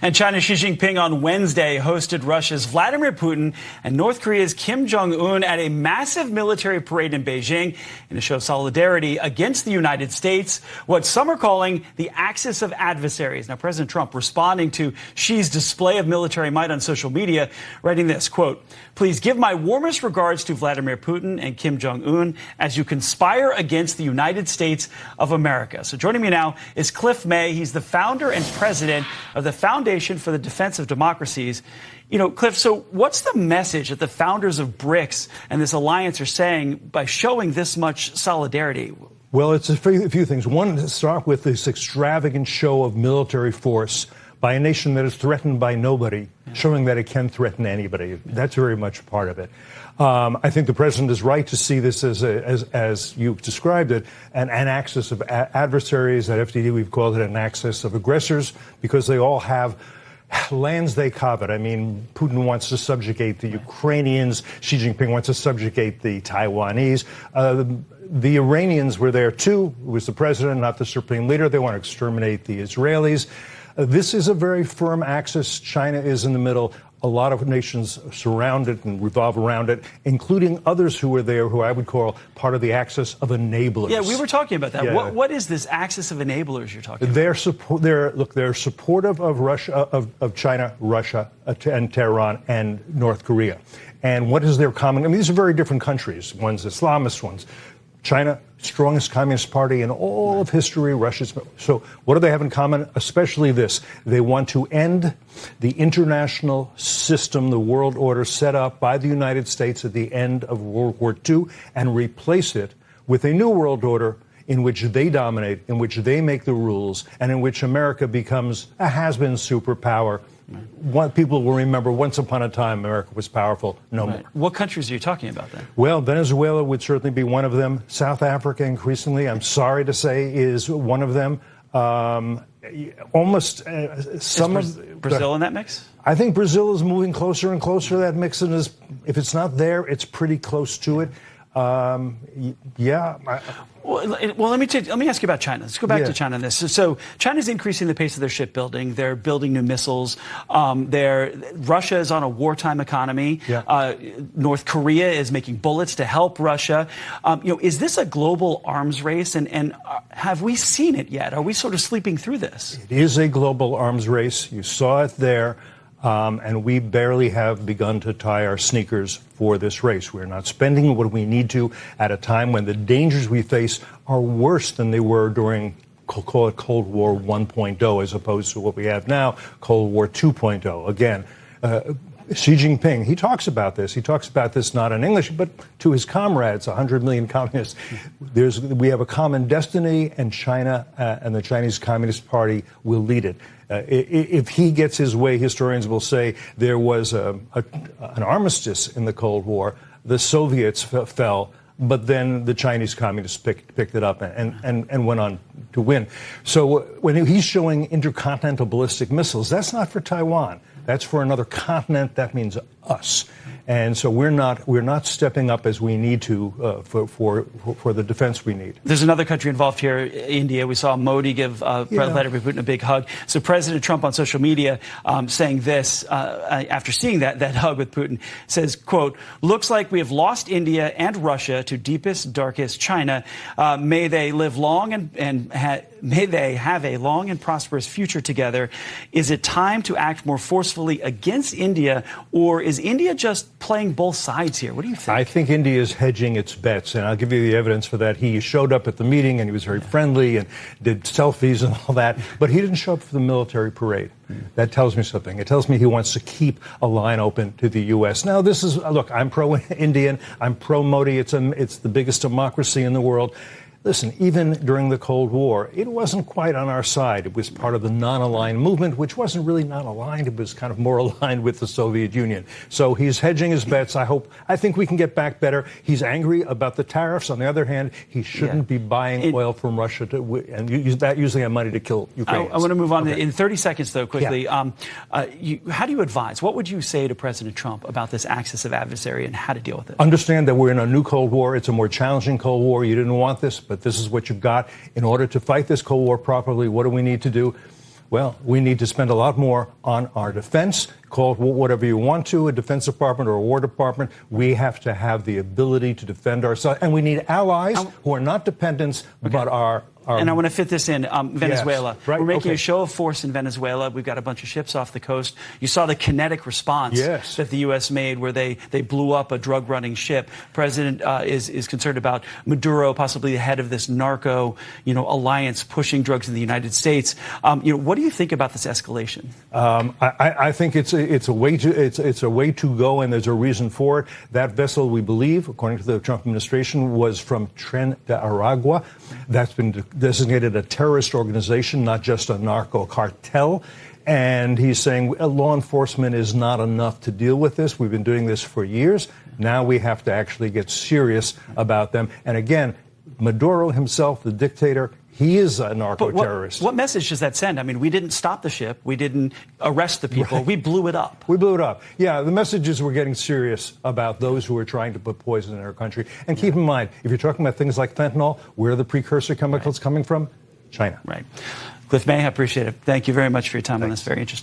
And China's Xi Jinping on Wednesday hosted Russia's Vladimir Putin and North Korea's Kim Jong-un at a massive military parade in Beijing in a show of solidarity against the United States, what some are calling the axis of adversaries. Now, President Trump responding to Xi's display of military might on social media, writing this, quote, "Please give my warmest regards to Vladimir Putin and Kim Jong-un as you conspire against the United States of America." So joining me now is Cliff May. He's the founder and president of the Foundation for the Defense of Democracies. You know, Cliff, so what's the message that the founders of BRICS and this alliance are saying by showing this much solidarity? Well, it's a few things. One, to start with this extravagant show of military force by a nation that is threatened by nobody, showing that it can threaten anybody. That's very much part of it. I think the president is right to see this as you described it, an axis of adversaries. At FDD, we've called it an axis of aggressors because they all have lands they covet. I mean, Putin wants to subjugate the Ukrainians. Xi Jinping wants to subjugate the Taiwanese. The Iranians were there, too. It was the president, not the supreme leader. They want to exterminate the Israelis. This is a very firm axis. China is in the middle. A lot of nations surround it and revolve around it, including others who are there, who I would call part of the axis of enablers. Yeah, we were talking about that. Yeah. What is this axis of enablers you're talking about? They're supportive of Russia, of China, Russia, and Tehran, and North Korea. And what is their common? I mean, these are very different countries. One's Islamist, one's China, strongest communist party in all of history. Russia's. So what do they have in common? Especially this. They want to end the international system, the world order set up by the United States at the end of World War II and replace it with a new world order in which they dominate, in which they make the rules, and in which America becomes a has-been superpower. People will remember once upon a time America was powerful. No more. What countries are you talking about then? Well, Venezuela would certainly be one of them. South Africa, increasingly, I'm sorry to say, is one of them. Almost some of Brazil in that mix? I think Brazil is moving closer and closer to that mix, and if it's not there, it's pretty close to it. Well, let me ask you about China. Let's go back to China on this. So China's increasing the pace of their shipbuilding. They're building new missiles. Russia is on a wartime economy. North Korea is making bullets to help Russia. Is this a global arms race? And have we seen it yet? Are we sort of sleeping through this? It is a global arms race. You saw it there. And we barely have begun to tie our sneakers for this race. We're not spending what we need to at a time when the dangers we face are worse than they were during, call it Cold War 1.0, as opposed to what we have now, Cold War 2.0. Again, Xi Jinping, he talks about this. He talks about this not in English, but to his comrades, 100 million communists. We have a common destiny, and China and the Chinese Communist Party will lead it. If he gets his way, historians will say there was an armistice in the Cold War. The Soviets fell, but then the Chinese communists picked it up and went on to win. So when he's showing intercontinental ballistic missiles, that's not for Taiwan. That's for another continent. That means us. And so we're not stepping up as we need to for the defense we need. There's another country involved here, India. We saw Modi give Vladimir Putin a big hug. So President Trump on social media saying this after seeing that hug with Putin says, quote, "Looks like we have lost India and Russia to deepest, darkest China. May they live long and may they have a long and prosperous future together. Is it time to act more forcefully against India, or is India just playing both sides here? What do you think?" I think India is hedging its bets, and I'll give you the evidence for that. He showed up at the meeting, and he was very friendly and did selfies and all that, but he didn't show up for the military parade. That tells me something. It tells me he wants to keep a line open to the U.S. Now, look, I'm pro-Indian. I'm pro-Modi. It's the biggest democracy in the world. Listen, even during the Cold War, it wasn't quite on our side. It was part of the non-aligned movement, which wasn't really non-aligned. It was kind of more aligned with the Soviet Union. So he's hedging his bets. I think we can get back better. He's angry about the tariffs. On the other hand, he shouldn't be buying oil from Russia and use that using that money to kill Ukrainians. I want to move on. Okay. In 30 seconds, though, quickly. How do you advise? What would you say to President Trump about this axis of adversary and how to deal with it? Understand that we're in a new Cold War. It's a more challenging Cold War. You didn't want this, but this is what you've got. In order to fight this Cold War properly, what do we need to do? Well, we need to spend a lot more on our defense. Call it whatever you want to, a Defense Department or a War Department. We have to have the ability to defend ourselves. And we need allies who are not dependents, but are. And I want to fit this in. Venezuela. Yes, right, We're making a show of force in Venezuela. We've got a bunch of ships off the coast. You saw the kinetic response that the U.S. made where they blew up a drug-running ship. President is concerned about Maduro, possibly the head of this narco, alliance pushing drugs in the United States. What do you think about this escalation? I think it's a way to go, and there's a reason for it. That vessel, we believe, according to the Trump administration, was from Tren de Aragua. That's been designated a terrorist organization, not just a narco cartel. And he's saying law enforcement is not enough to deal with this. We've been doing this for years. Now we have to actually get serious about them. And again, Maduro himself, the dictator, he is a narco-terrorist. What message does that send? I mean, we didn't stop the ship. We didn't arrest the people. Right. We blew it up. We blew it up. Yeah, the message is we're getting serious about those who are trying to put poison in our country. And keep in mind, if you're talking about things like fentanyl, where are the precursor chemicals coming from? China. Right. Cliff May, I appreciate it. Thank you very much for your time on this. Very interesting.